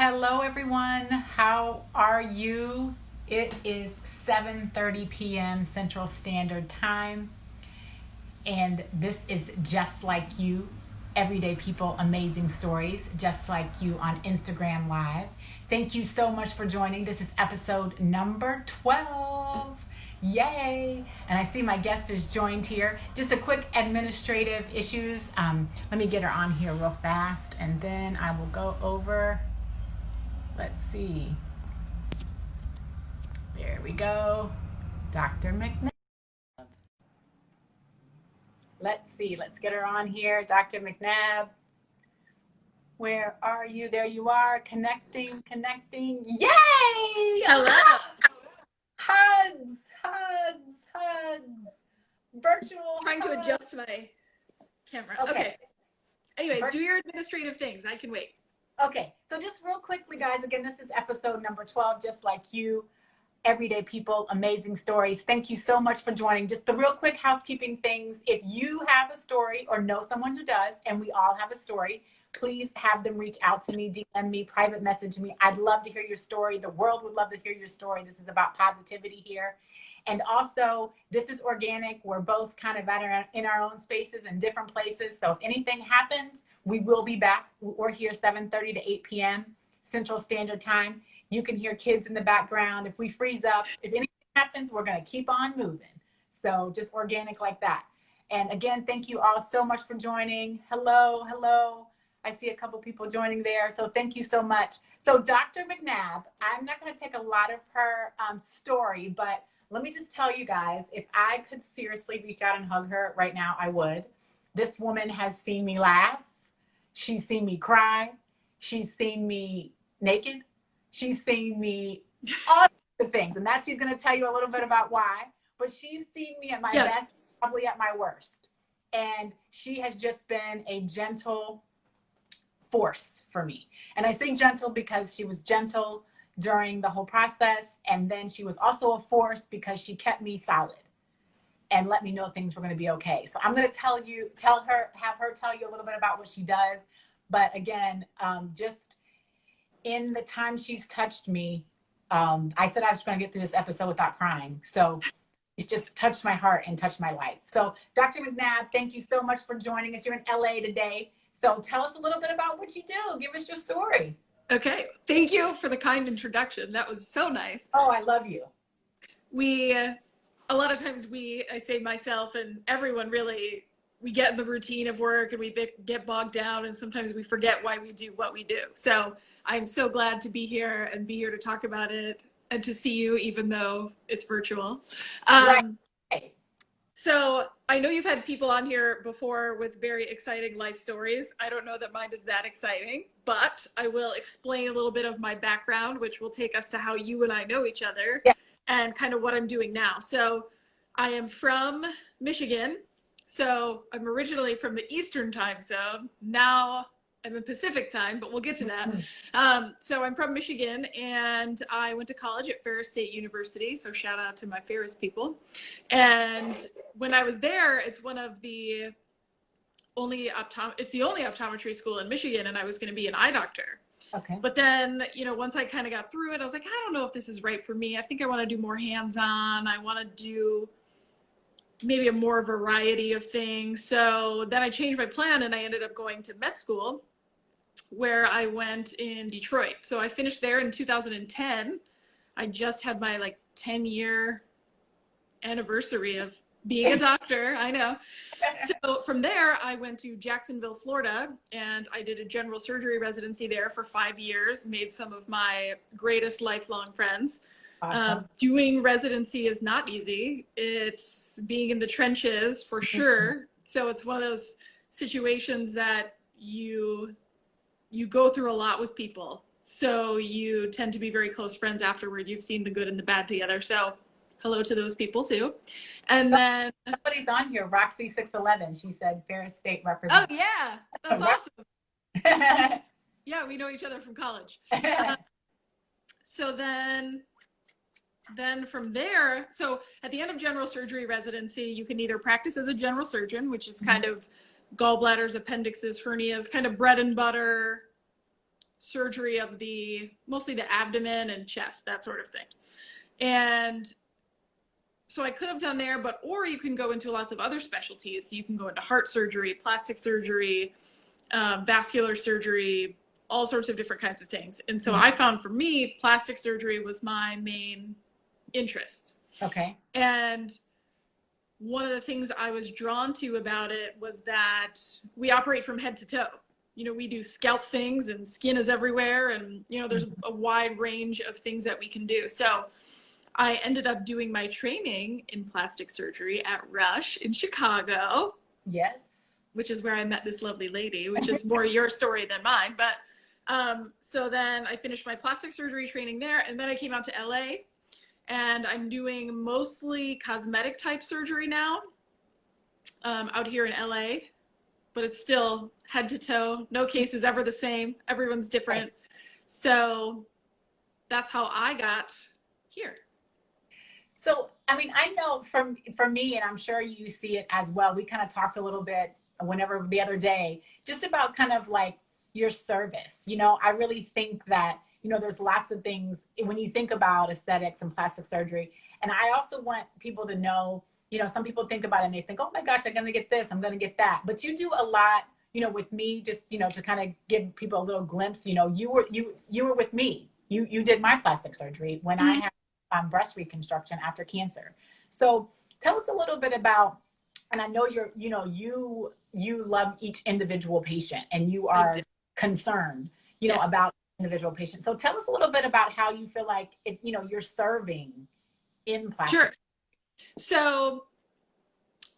Hello, everyone. How are you? It is 7:30 p.m. Central Standard Time, and this is Just Like You, Everyday People, Amazing Stories, Just Like You on Instagram Live. Thank you so much for joining. This is episode number 12. Yay! And I see my guest is joined here. Just a quick administrative issues. Let me get her on here real fast, and then I will go over. Let's see. There we go. Dr. McNabb. Let's see. Let's get her on here. Dr. McNabb. Where are you? There you are. Connecting. Yay! Hello. Hugs. Virtual Trying hugs. to adjust my camera. Okay. Anyway, do your administrative things. I can wait. Okay, so just real quickly, guys, again, this is episode number 12, Just Like You, Everyday People, Amazing Stories. Thank you so much for joining. Just the real quick housekeeping things. If you have a story or know someone who does, and we all have a story, please have them reach out to me, DM me, private message me. I'd love to hear your story. The world would love to hear your story. This is about positivity here. And also, this is organic. We're both kind of in our own spaces and different places. So if anything happens, we will be back. We're here 7:30 to 8 p.m. Central Standard Time. You can hear kids in the background. If we freeze up, if anything happens, we're going to keep on moving. So just organic like that. And again, thank you all so much for joining. Hello. I see a couple people joining there. So thank you so much. So Dr. McNabb, I'm not going to take a lot of her story, but let me just tell you guys, if I could seriously reach out and hug her right now, I would. This woman has seen me laugh. She's seen me cry. She's seen me naked. She's seen me all the things. And she's going to tell you a little bit about why. But she's seen me at my best, probably at my worst. And she has just been a gentle force for me. And I say gentle because she was gentle during the whole process, and then she was also a force because she kept me solid and let me know things were going to be okay. So I'm going to have her tell you a little bit about what she does. But again, just in the time she's touched me, I said I was going to get through this episode without crying. So it's just touched my heart and touched my life. So Dr. McNabb, thank you so much for joining us. You're in LA today. So tell us a little bit about what you do. Give us your story. Okay. Thank you for the kind introduction. That was so nice. Oh, I love you. A lot of times I say myself and everyone really, we get in the routine of work and we get bogged down, and sometimes we forget why we do what we do. So I'm so glad to be here and be here to talk about it and to see you, even though it's virtual. Right. So I know you've had people on here before with very exciting life stories. I don't know that mine is that exciting, but I will explain a little bit of my background, which will take us to how you and I know each other and kind of what I'm doing now. So I am from Michigan. So I'm originally from the Eastern time zone. Now I'm in Pacific time, but we'll get to that. So I'm from Michigan, and I went to college at Ferris State University. So shout out to my Ferris people. And when I was there, it's the only optometry school in Michigan, and I was going to be an eye doctor. Okay. But then, once I kind of got through it, I was like, I don't know if this is right for me. I think I want to do more hands-on. I want to do maybe a more variety of things. So then I changed my plan, and I ended up going to med school, where I went in Detroit. So I finished there in 2010. I just had my 10-year anniversary of being a doctor. I know. So from there, I went to Jacksonville, Florida, and I did a general surgery residency there for 5 years, made some of my greatest lifelong friends. Awesome. Doing residency is not easy. It's being in the trenches for sure. So it's one of those situations that you go through a lot with people. So you tend to be very close friends afterward. You've seen the good and the bad together. So hello to those people too. And then somebody's on here, Roxy 611. She said Ferris State representative. Oh yeah, that's awesome. Yeah, we know each other from college. So then from there, so at the end of general surgery residency, you can either practice as a general surgeon, which is kind of gallbladders, appendixes, hernias, kind of bread and butter surgery of mostly the abdomen and chest, that sort of thing. And so I could have done there, or you can go into lots of other specialties. So you can go into heart surgery, plastic surgery, vascular surgery, all sorts of different kinds of things. And so I found for me, plastic surgery was my main interest. Okay. And one of the things I was drawn to about it was that we operate from head to toe. You know, we do scalp things and skin is everywhere. And, you know, there's a wide range of things that we can do. So I ended up doing my training in plastic surgery at Rush in Chicago. Yes. Which is where I met this lovely lady, which is more your story than mine. But so then I finished my plastic surgery training there. And then I came out to LA. And I'm doing mostly cosmetic type surgery now out here in LA, but it's still head to toe. No case is ever the same. Everyone's different. Right. So that's how I got here. So, I mean, I know from me, and I'm sure you see it as well. We kind of talked a little bit whenever the other day, just about kind of like your service. You know, I really think that, you know, there's lots of things when you think about aesthetics and plastic surgery. And I also want people to know, you know, some people think about it and they think, oh my gosh, I'm going to get this, I'm going to get that. But you do a lot, you know, with me, just, you know, to kind of give people a little glimpse, you know, you were with me. You did my plastic surgery when I had breast reconstruction after cancer. So tell us a little bit about, and I know you love each individual patient and you are concerned, you know, about individual patient. So tell us a little bit about how you feel like it, you know, you're serving in plastic. Sure. So,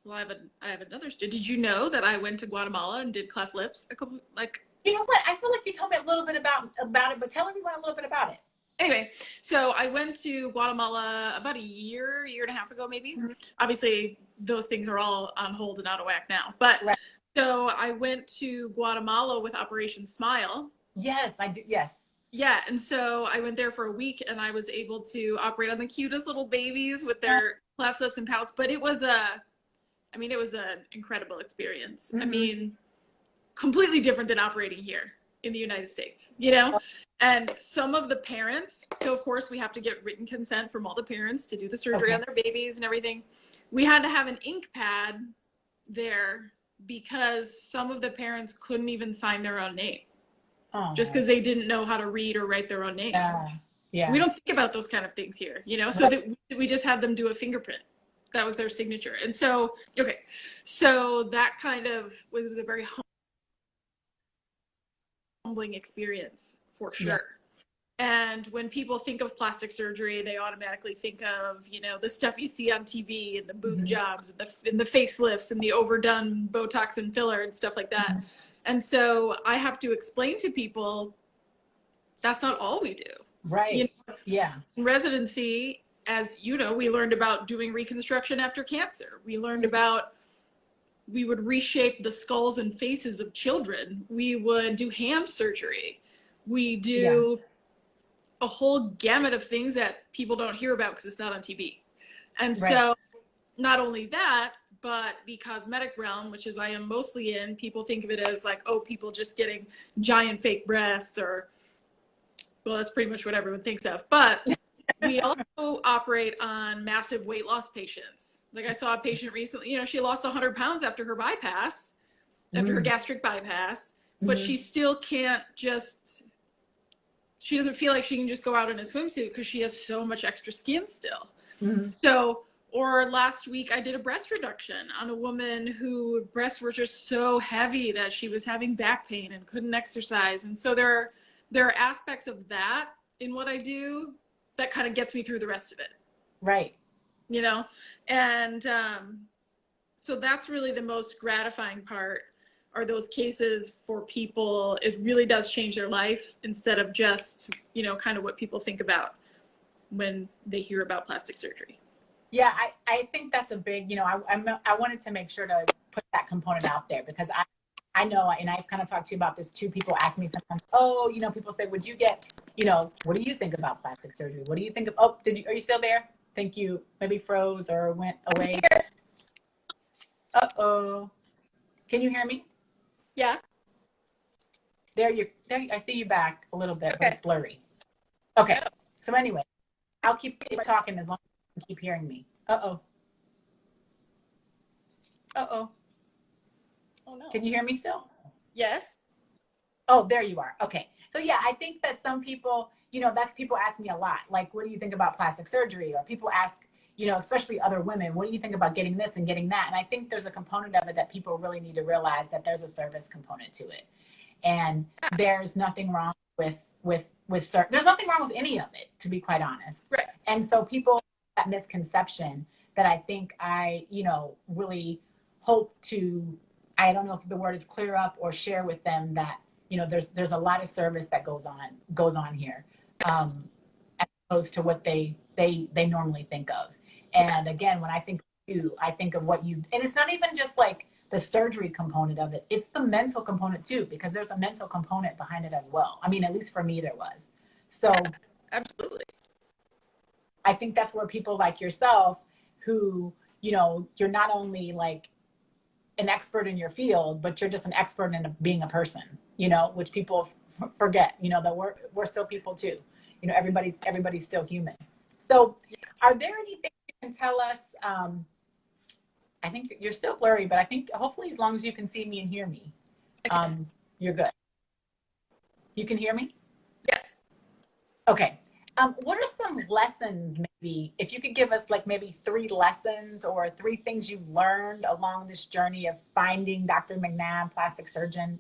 well, I have another. Did you know that I went to Guatemala and did cleft lips a couple, like? You know what? I feel like you told me a little bit about it, but tell everyone a little bit about it. Anyway, so I went to Guatemala about a year and a half ago, maybe. Mm-hmm. Obviously, those things are all on hold and out of whack now. But right. So I went to Guatemala with Operation Smile. Yes, I do. Yes. Yeah. And so I went there for a week and I was able to operate on the cutest little babies with their cleft lips and palates. But it was an incredible experience. Mm-hmm. I mean, completely different than operating here in the United States, you know? And some of the parents, so of course we have to get written consent from all the parents to do the surgery on their babies and everything. We had to have an ink pad there because some of the parents couldn't even sign their own name. Just because they didn't know how to read or write their own name. Yeah. We don't think about those kind of things here, you know? So that we just had them do a fingerprint. That was their signature. And so, so that kind of was a very humbling experience for sure. Yeah. And when people think of plastic surgery, they automatically think of, you know, the stuff you see on TV and the boob jobs and the facelifts and the overdone Botox and filler and stuff like that. And so I have to explain to people that's not all we do. Right. You know, yeah. In residency, as you know, we learned about doing reconstruction after cancer. We learned about, we would reshape the skulls and faces of children. We would do hand surgery. We do a whole gamut of things that people don't hear about because it's not on TV. And so not only that, but the cosmetic realm, which is I am mostly in, people think of it as like, oh, people just getting giant fake breasts or, well, that's pretty much what everyone thinks of. But we also operate on massive weight loss patients. Like I saw a patient recently, you know, she lost 100 pounds after her bypass, after her gastric bypass, but she still can't just, she doesn't feel like she can just go out in a swimsuit because she has so much extra skin still. So, or last week I did a breast reduction on a woman whose breasts were just so heavy that she was having back pain and couldn't exercise. And so there are aspects of that in what I do that kind of gets me through the rest of it. Right. You know, and so that's really the most gratifying part, are those cases for people. It really does change their life instead of just, you know, kind of what people think about when they hear about plastic surgery. Yeah, I think that's a big, you know, I wanted to make sure to put that component out there because I know, and I've kind of talked to you about this too. People ask me sometimes, oh, you know, people say, would you get, you know, what do you think about plastic surgery? What do you think of, oh, are you still there? Thank you. Maybe froze or went away. Uh-oh. Can you hear me? Yeah. There you, there. I see you back a little bit, but Okay. it's blurry. Okay. Oh, So anyway, I'll keep talking as long as you keep hearing me. Uh-oh. Uh-oh. oh no. Can you hear me still? Yes. Oh, there you are. Okay. So yeah, I think that some people, that's people ask me a lot. Like, what do you think about plastic surgery? Or people ask, especially other women, what do you think about getting this and getting that? And I think there's a component of it that people really need to realize that there's a service component to it. And there's nothing wrong there's nothing wrong with any of it, to be quite honest. Right. And so people have that misconception that I think really hope to, I don't know if the word is clear up or share with them that, there's a lot of service that goes on here, as opposed to what they normally think of. And again, when I think of you, I think of what you, and it's not even just like the surgery component of it, it's the mental component too, because there's a mental component behind it as well. I mean, at least for me, there was. So Yeah, absolutely. I think that's where people like yourself, who, you're not only like an expert in your field, but you're just an expert in being a person, which people forget, that we're still people too. Everybody's still human. So Yes. are there anything you can tell us? I think you're still blurry, but I think hopefully as long as you can see me and hear me, Okay. you're good. You can hear me? Yes. Okay. What are some lessons, maybe, if you could give us like maybe 3 lessons or 3 things you learned along this journey of finding Dr. McNabb, plastic surgeon,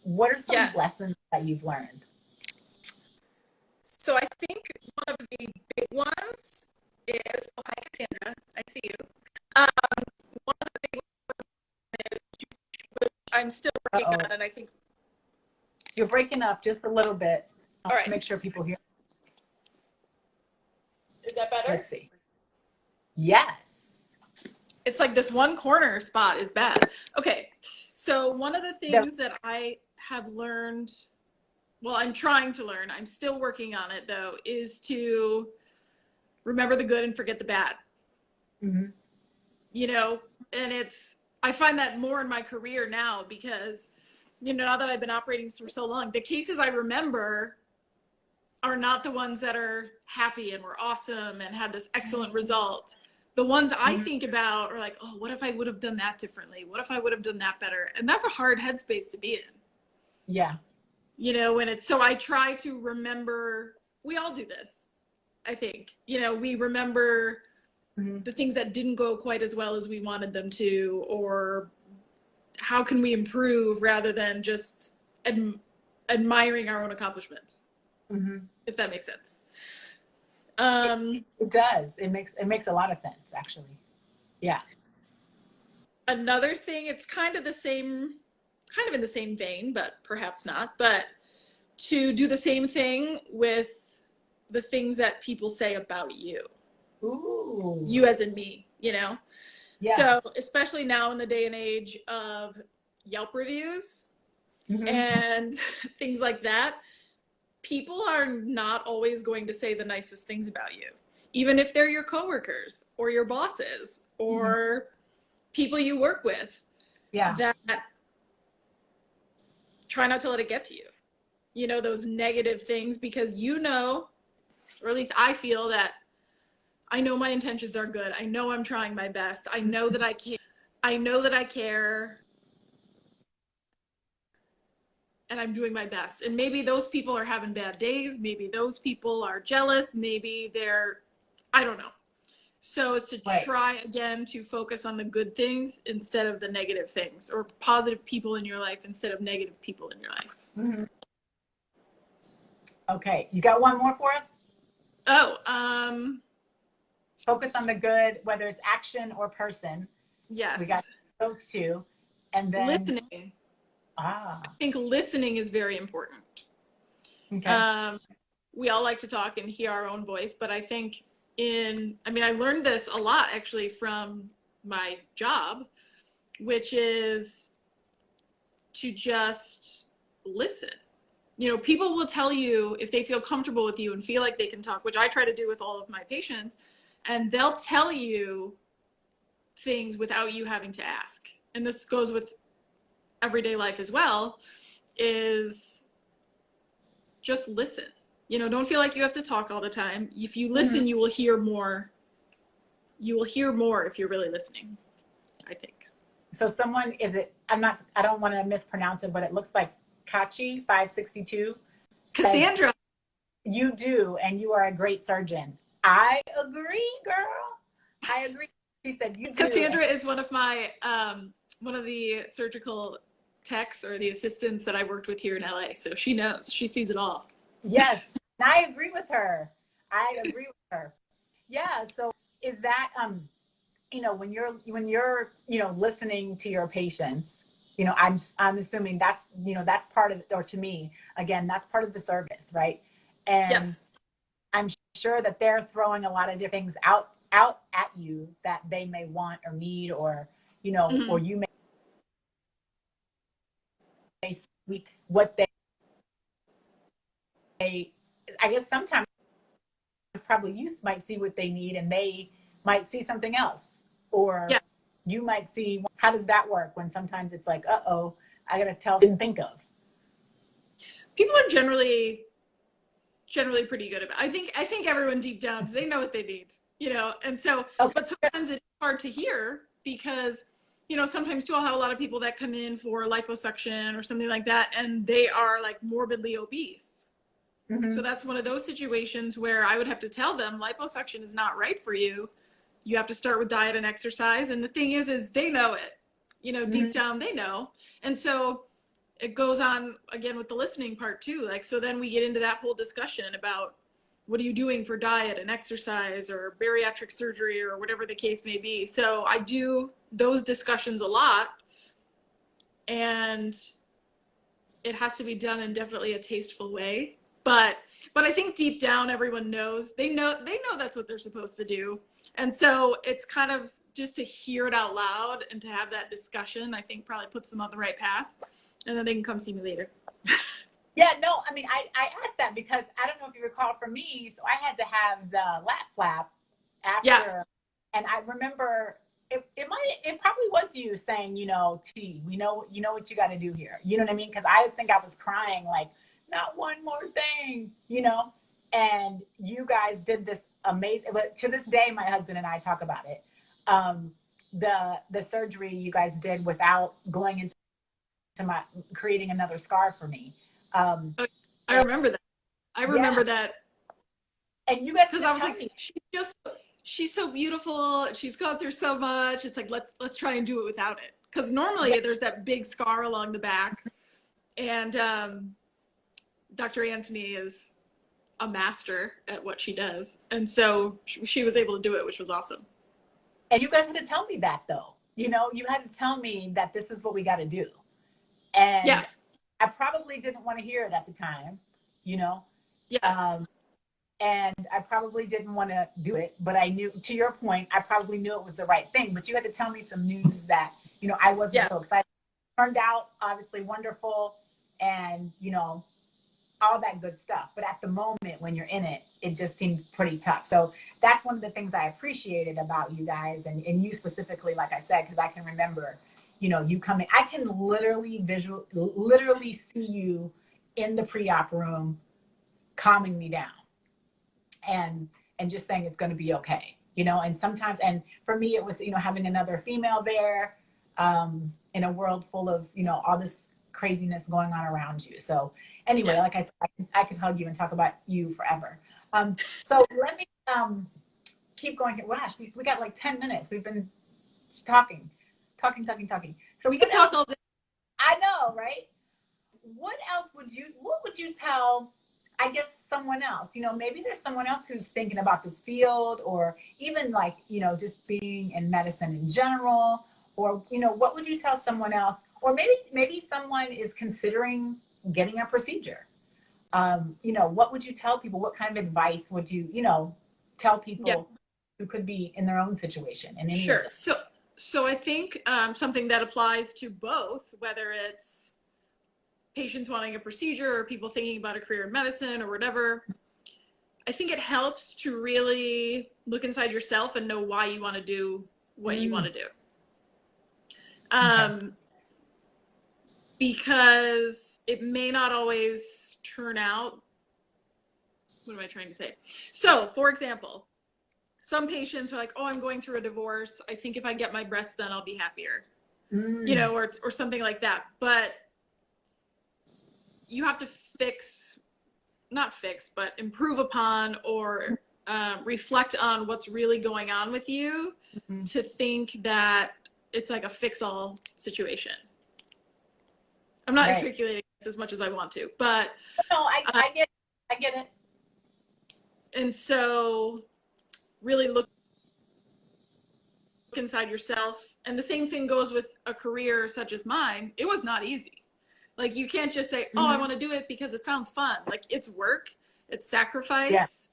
what are some Yeah. lessons that you've learned? So I think one of the big ones is, oh, hi, Cassandra. I see you. One of the big ones is, which I'm still working Uh-oh. on, and I think. You're breaking up just a little bit. All right. Make sure people hear. Is that better? Let's see. Yes. It's like this one corner spot is bad. Okay. So one of the things that I have learned, well, I'm trying to learn, I'm still working on it though, is to remember the good and forget the bad. Mm-hmm. And I find that more in my career now because, now that I've been operating for so long, the cases I remember are not the ones that are happy and were awesome and had this excellent result. The ones I think about are like, oh, what if I would have done that differently? What if I would have done that better? And that's a hard headspace to be in. Yeah. So I try to remember, we all do this, I think. We remember the things that didn't go quite as well as we wanted them to, or how can we improve rather than just admiring our own accomplishments, if that makes sense. It does. It makes a lot of sense, actually. Yeah. Another thing, it's kind of in the same vein, but perhaps not, but to do the same thing with the things that people say about you. Ooh. You as in me, Yeah. So especially now in the day and age of Yelp reviews and things like that, people are not always going to say the nicest things about you, even if they're your coworkers or your bosses or people you work with. Yeah. That try not to let it get to you. Those negative things, because or at least I feel that I know my intentions are good. I know I'm trying my best. I know that I can. I know that I care. And I'm doing my best. And maybe those people are having bad days. Maybe those people are jealous. Maybe I don't know. So it's to try again to focus on the good things instead of the negative things, or positive people in your life instead of negative people in your life. Okay. You got one more for us? Oh, focus on the good, whether it's action or person. Yes. We got those 2. And then listening. I think listening is very important. Okay. We all like to talk and hear our own voice, but I think I learned this a lot actually from my job, which is to just listen. People will tell you if they feel comfortable with you and feel like they can talk, which I try to do with all of my patients, and they'll tell you things without you having to ask. And this goes with everyday life as well, is just listen. You know, don't feel like you have to talk all the time. If you listen, you will hear more. You will hear more if you're really listening, I think. So someone, I don't want to mispronounce it, but it looks like Kachi 562. Cassandra. You do, and you are a great surgeon. I agree, girl. I agree. She said you do. Cassandra is one of the surgical techs or the assistants that I worked with here in LA. So she knows. She sees it all. Yes, and I agree with her. Yeah. So is that you know, when you're you know, listening to your patients, you know, I'm assuming that's, you know, that's part of it, or to me, again, that's part of the service, right? And yes. I'm sure that they're throwing a lot of different things out at you that they may want or need, or, you know, or you may see what they, I guess sometimes probably you might see what they need and they might see something else, or you might see, how does that work when sometimes it's like, uh-oh, I gotta didn't think of. People are generally pretty good about it. I think everyone deep down, they know what they need, you know, and so, but sometimes it's hard to hear because, you know, sometimes too, I'll have a lot of people that come in for liposuction or something like that, and they are like morbidly obese. So that's one of those situations where I would have to tell them liposuction is not right for you. You have to start with diet and exercise. And the thing is they know it, you know, deep down they know. And so it goes on again with the listening part too. Like, so then we get into that whole discussion about what are you doing for diet and exercise or bariatric surgery or whatever the case may be. So I do those discussions a lot, and it has to be done in definitely a tasteful way. But I think deep down, everyone knows, they know that's what they're supposed to do. And so it's kind of just to hear it out loud and to have that discussion, I think probably puts them on the right path, and then they can come see me later. Yeah, no, I mean, I asked that because I don't know if you recall from me, so I had to have the lap flap after, and I remember it probably was you saying, you know, T, you know what you got to do here. You know what I mean? Because I think I was crying like, not one more thing, you know? And you guys did this amazing, but to this day, my husband and I talk about it. The surgery you guys did without going into creating another scar for me. I remember that. I remember that. And you guys, because I was like, she's so beautiful. She's gone through so much. It's like, let's try and do it without it. Because normally there's that big scar along the back. And Dr. Antony is a master at what she does. And so she was able to do it, which was awesome. And you guys had to tell me that, though. You know, you had to tell me that this is what we got to do. And I probably didn't want to hear it at the time, you know? And I probably didn't want to do it, but I knew, to your point, I probably knew it was the right thing. But you had to tell me some news that, you know, I wasn't so excited. Turned out obviously wonderful, and, you know, all that good stuff. But at the moment when you're in it, it just seemed pretty tough. So that's one of the things I appreciated about you guys, and you specifically, like I said, because I can remember, you know, you coming, I can literally see you in the pre-op room calming me down and just saying it's going to be okay, you know. And sometimes, and for me, it was, you know, having another female there in a world full of, you know, all this craziness going on around you. So anyway, like I said, I could hug you and talk about you forever. So let me keep going here. Gosh, we got like 10 minutes. We've been talking. So we could talk all day. I know, right? What would you tell, I guess, someone else? You know, maybe there's someone else who's thinking about this field, or even like, you know, just being in medicine in general, or, you know, what would you tell someone else? Or maybe someone is considering getting a procedure. You know, what would you tell people? What kind of advice would you, you know, tell people who could be in their own situation? And sure. So I think something that applies to both, whether it's patients wanting a procedure or people thinking about a career in medicine or whatever, I think it helps to really look inside yourself and know why you want to do what you want to do. because it may not always turn out. What am I trying to say? So, for example, some patients are like, oh, I'm going through a divorce. I think if I get my breasts done, I'll be happier, you know, or something like that. But you have to not fix, but improve upon or reflect on what's really going on with you to think that it's like a fix-all situation. I'm not articulating this as much as I want to, but no, I get it. And so really look inside yourself. And the same thing goes with a career such as mine. It was not easy. Like, you can't just say, oh, I want to do it because it sounds fun. Like, it's work, it's sacrifice,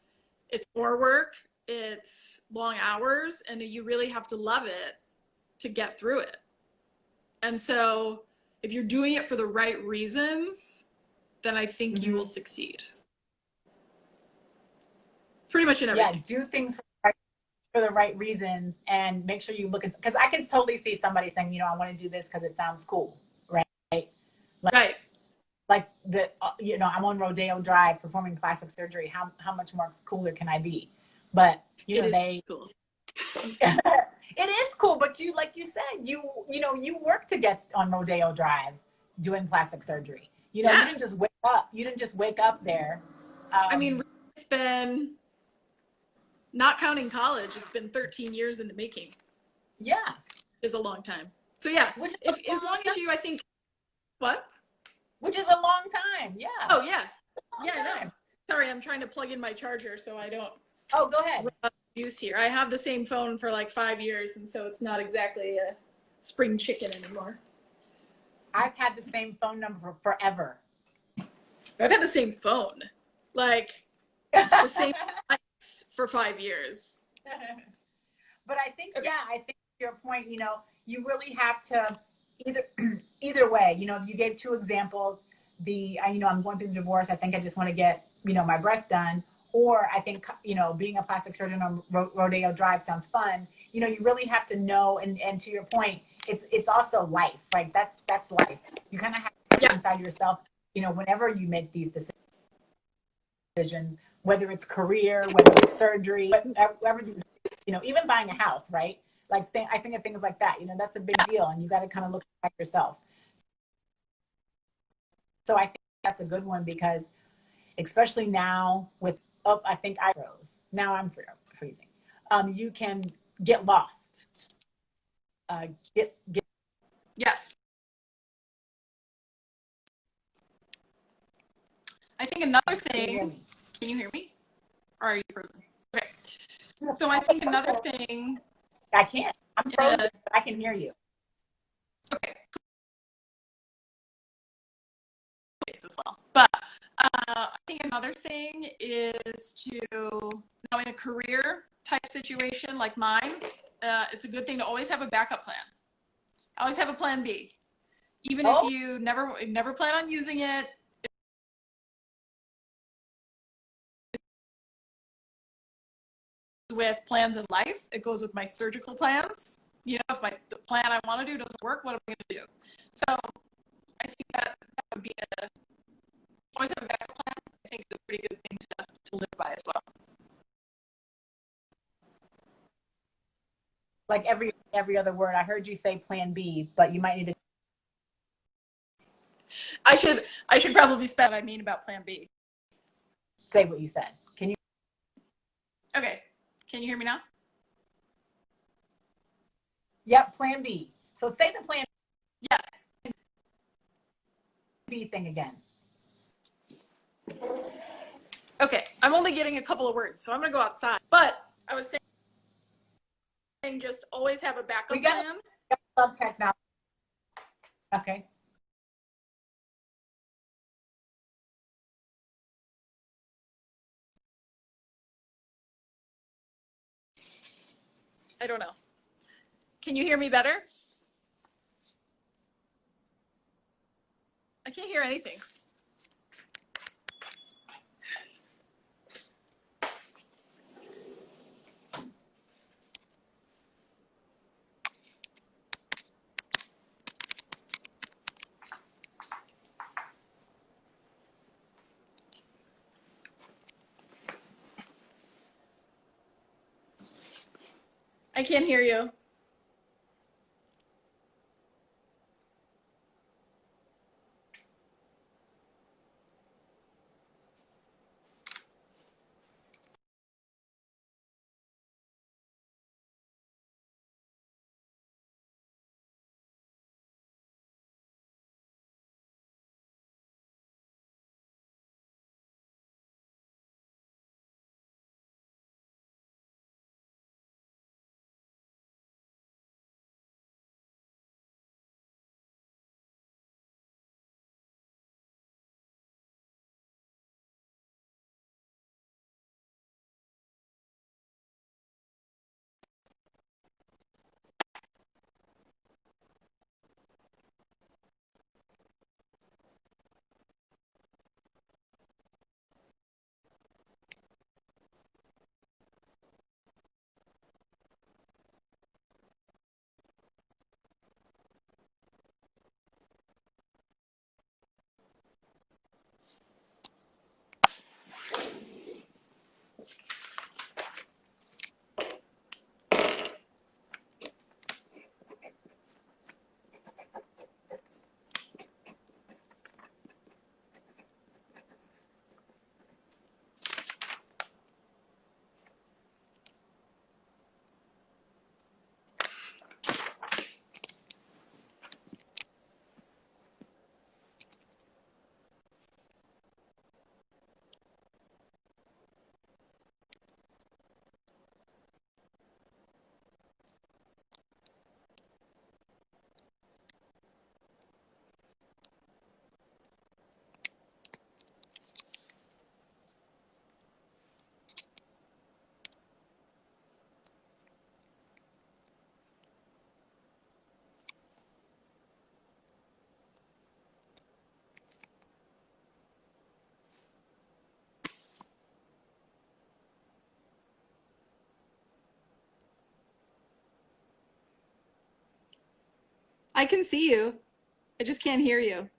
it's more work, it's long hours, and you really have to love it to get through it. And so if you're doing it for the right reasons, then I think you will succeed. Pretty much in everything. Yeah, do things for the right reasons and make sure you look at, because I can totally see somebody saying, you know, I want to do this because it sounds cool, right? Like the, you know, I'm on Rodeo Drive performing plastic surgery. How much more cooler can I be? But you know, cool. It is cool, but you, like you said, you know, you work to get on Rodeo Drive doing plastic surgery. You know, you didn't just wake up. You didn't just wake up there. I mean, it's been, not counting college, it's been 13 years in the making. Yeah. Is a long time. So yeah, as long as you, I think, what? Which is a long time. Yeah. Oh yeah. Yeah, I know. Sorry, I'm trying to plug in my charger so I don't. Oh, go ahead. Use here. I have the same phone for like 5 years, and so it's not exactly a spring chicken anymore. I've had the same phone number for forever. I've had the same phone, like the same for 5 years. But I think, I think to your point, you know, you really have to either way, you know, you gave two examples, you know, I'm going through the divorce. I think I just want to get, you know, my breast done. Or I think, you know, being a plastic surgeon on Rodeo Drive sounds fun. You know, you really have to know, and to your point, it's also life. Like that's life. You kind of have to look inside yourself, you know, whenever you make these decisions, whether it's career, whether it's surgery, whatever, you know, even buying a house, right? Like I think of things like that, you know, that's a big deal, and you got to kind of look at yourself. So I think that's a good one, because especially now with, I think I froze. Now I'm freezing. You can get lost. Yes. I think another thing. Can you hear me? Or are you frozen? Okay. So I think another thing. I can't. I'm frozen, but I can hear you. Okay. As well. But I think another thing is to, now in a career type situation like mine, it's a good thing to always have a backup plan. Always have a plan B. Even if you never plan on using it. With plans in life, it goes with my surgical plans. You know, if the plan I want to do doesn't work, what am I going to do? So I think that would be always have a backup plan. I think it's a pretty good thing to live by as well. Like every other word, I heard you say plan B, but you might need to. I should probably spell what I mean about plan B. Say what you said. Can you? Okay. Can you hear me now? Yep, plan B. So say the plan B thing again. Okay, I'm only getting a couple of words, so I'm going to go outside. But I was saying just always have a backup plan. Love technology. Okay. I don't know. Can you hear me better? I can't hear anything. I can't hear you. I can see you. I just can't hear you.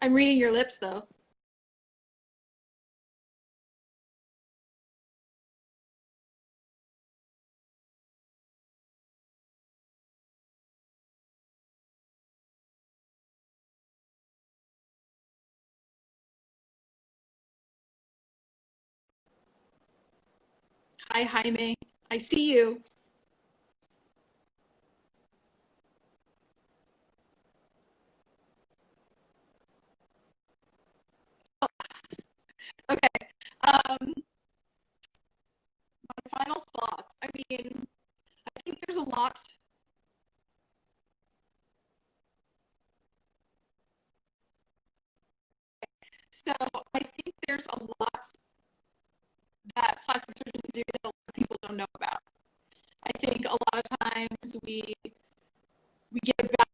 I'm reading your lips though. Hi, Jaime. I see you. Okay. My final thoughts. I mean, I think there's a lot. So I think there's a lot that plastic surgeons do that a lot of people don't know about. I think a lot of times we get a bad